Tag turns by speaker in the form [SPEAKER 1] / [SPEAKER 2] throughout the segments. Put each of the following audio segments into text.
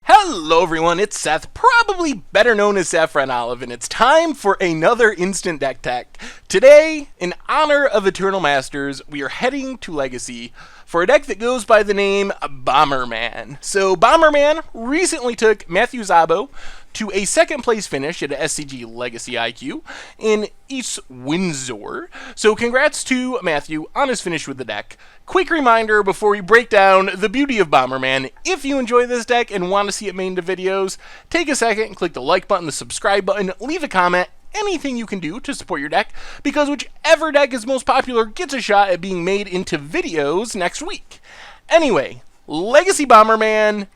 [SPEAKER 1] Hello everyone, it's Seth, probably better known as Saffron Olive, and it's time for another Instant Deck Tech. Today, in honor of Eternal Masters, we are heading to Legacy for a deck that goes by the name Bomberman. So Bomberman recently took Matthew Szabo to a second place finish at a SCG Legacy IQ in East Windsor. So congrats to Matthew on his finish with the deck. Quick reminder before we break down the beauty of Bomberman, if you enjoy this deck and want to see it made into videos, take a second and click the like button, the subscribe button, leave a comment, anything you can do to support your deck, because whichever deck is most popular gets a shot at being made into videos next week. Anyway, Legacy Bomberman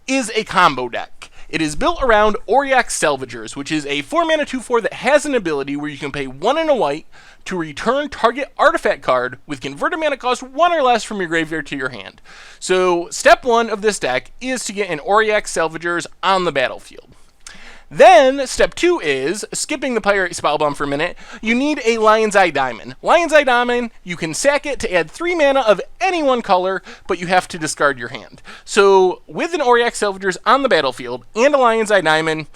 [SPEAKER 1] is a combo deck. It is built around Auriok Salvagers, which is a 4-mana 2/4 that has an ability where you can pay 1 and a white to return target artifact card with converted mana cost 1 or less from your graveyard to your hand. So, step 1 of this deck is to get an Auriok Salvagers on the battlefield. Then, step 2 is, skipping the Pyrite Spellbomb for a minute, you need a Lion's Eye Diamond. Lion's Eye Diamond, you can sack it to add 3 mana of any one color, but you have to discard your hand. So, with an Auriok Salvagers on the battlefield, and a Lion's Eye Diamond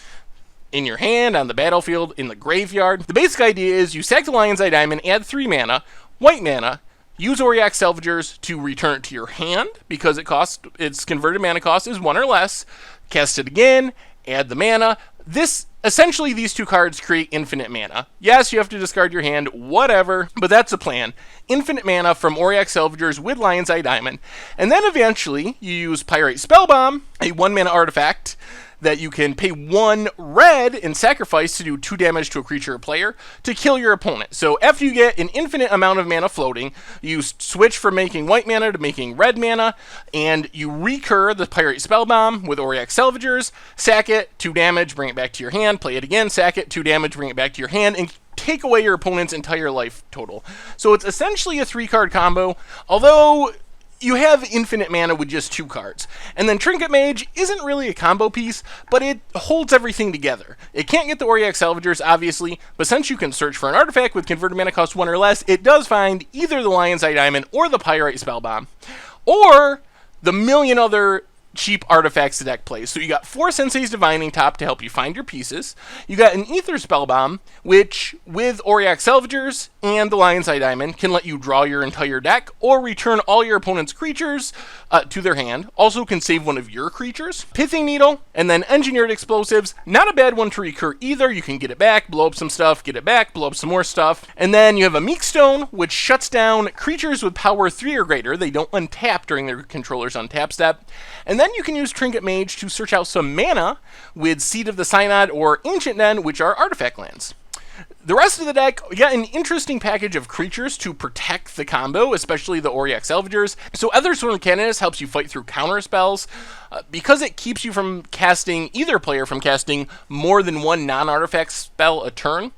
[SPEAKER 1] in your hand, on the battlefield, in the graveyard, the basic idea is you sack the Lion's Eye Diamond, add 3 mana, white mana, use Auriok Salvagers to return it to your hand, because its converted mana cost is 1 or less, cast it again, add the mana. Essentially, these two cards create infinite mana. Yes, you have to discard your hand, whatever, but that's the plan. Infinite mana from Auriok Salvagers with Lion's Eye Diamond. And then eventually, you use Pyrite Spellbomb, a 1-mana artifact that you can pay 1 red and sacrifice to do 2 damage to a creature or player to kill your opponent. So after you get an infinite amount of mana floating, you switch from making white mana to making red mana, and you recur the Pyrite Spellbomb with Auriok Salvagers, sack it, 2 damage, bring it back to your hand, play it again, sack it, 2 damage, bring it back to your hand, and take away your opponent's entire life total. So it's essentially a 3-card combo, although you have infinite mana with just 2 cards. And then Trinket Mage isn't really a combo piece, but it holds everything together. It can't get the Auriok Salvagers, obviously, but since you can search for an artifact with converted mana cost 1 or less, it does find either the Lion's Eye Diamond or the Pyrite Spellbomb, or the million other cheap artifacts the deck plays. So you got 4 Sensei's Divining Top to help you find your pieces. You got an Ether Spellbomb, which with Auriok Salvagers and the Lion's Eye Diamond can let you draw your entire deck or return all your opponent's creatures to their hand. Also can save one of your creatures. Pithing Needle, and then Engineered Explosives. Not a bad one to recur either. You can get it back, blow up some stuff, get it back, blow up some more stuff. And then you have a Meek Stone, which shuts down creatures with power 3 or greater. They don't untap during their controller's untap step. And then you can use Trinket Mage to search out some mana with Seed of the Synod or Ancient Den, which are artifact lands. The rest of the deck, we got an interesting package of creatures to protect the combo, especially the Auriok Salvagers. So Ethersworn Canonist helps you fight through counter spells, because it keeps you from casting, either player from casting more than 1 non-artifact spell a turn.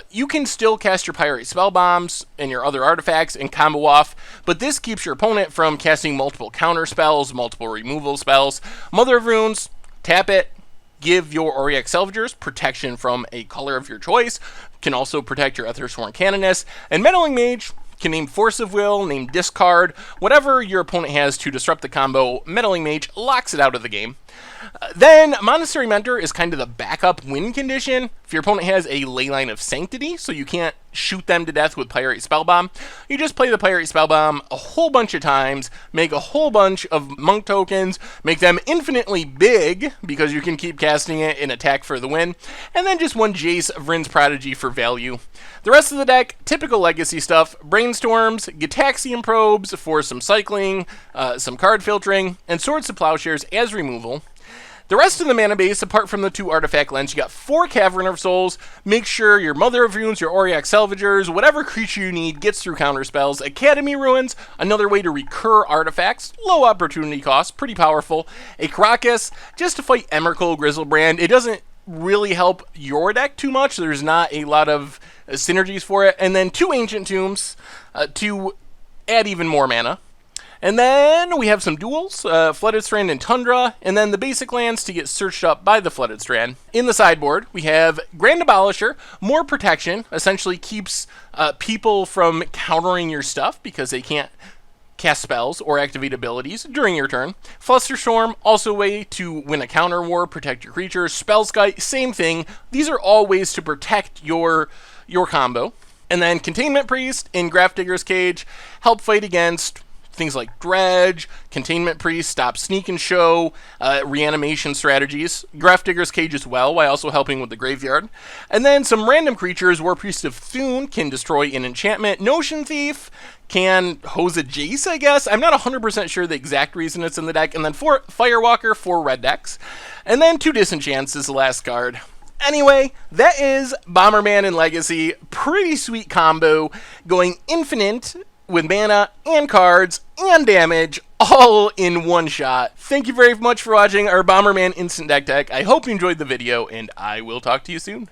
[SPEAKER 1] You can still cast your Pyrite Spellbombs and your other artifacts and combo off, but this keeps your opponent from casting multiple counter spells, multiple removal spells. Mother of Runes, tap it, give your Auriok Salvagers protection from a color of your choice, can also protect your Ethersworn Canonist, and Meddling Mage can name Force of Will, name Discard, whatever your opponent has to disrupt the combo. Meddling Mage locks it out of the game. Then Monastery Mentor is kind of the backup win condition. If your opponent has a Leyline of Sanctity, so you can't shoot them to death with Pyrite Spellbomb, you just play the Pyrite Spellbomb a whole bunch of times, make a whole bunch of Monk tokens, make them infinitely big, because you can keep casting it and attack for the win, and then just 1 Jace of Vryn's Prodigy for value. The rest of the deck, typical Legacy stuff: Brainstorms, Gitaxian Probes for some cycling, some card filtering, and Swords to Plowshares as removal. The rest of the mana base, apart from the 2 artifact lands, you got 4 Cavern of Souls. Make sure your Mother of Runes, your Auriok Salvagers, whatever creature you need gets through counter spells. Academy Ruins, another way to recur artifacts. Low opportunity cost, pretty powerful. A Karakas, just to fight Emrakul, Grizzlebrand. It doesn't really help your deck too much. There's not a lot of synergies for it. And then 2 Ancient Tombs to add even more mana. And then we have some Duels, Flooded Strand and Tundra, and then the basic lands to get searched up by the Flooded Strand. In the sideboard, we have Grand Abolisher, more protection, essentially keeps people from countering your stuff because they can't cast spells or activate abilities during your turn. Flusterstorm, also a way to win a counter war, protect your creatures. Spellskite, same thing. These are all ways to protect your combo. And then Containment Priest in Grafdigger's Cage, help fight against things like Dredge, Containment Priest, Stop, Sneak, and Show, reanimation strategies, Grafdigger's Cage as well, while also helping with the graveyard. And then some random creatures, War Priest of Thune can destroy an enchantment, Notion Thief can hose a Jace, I guess. I'm not 100% sure the exact reason it's in the deck. And then 4 Firewalker, 4 red decks. And then 2 Disenchants is the last card. Anyway, that is Bomberman in Legacy. Pretty sweet combo, going infinite with mana and cards and damage all in one shot. Thank you very much for watching our Bomberman Instant Deck Tech. I hope you enjoyed the video, and I will talk to you soon.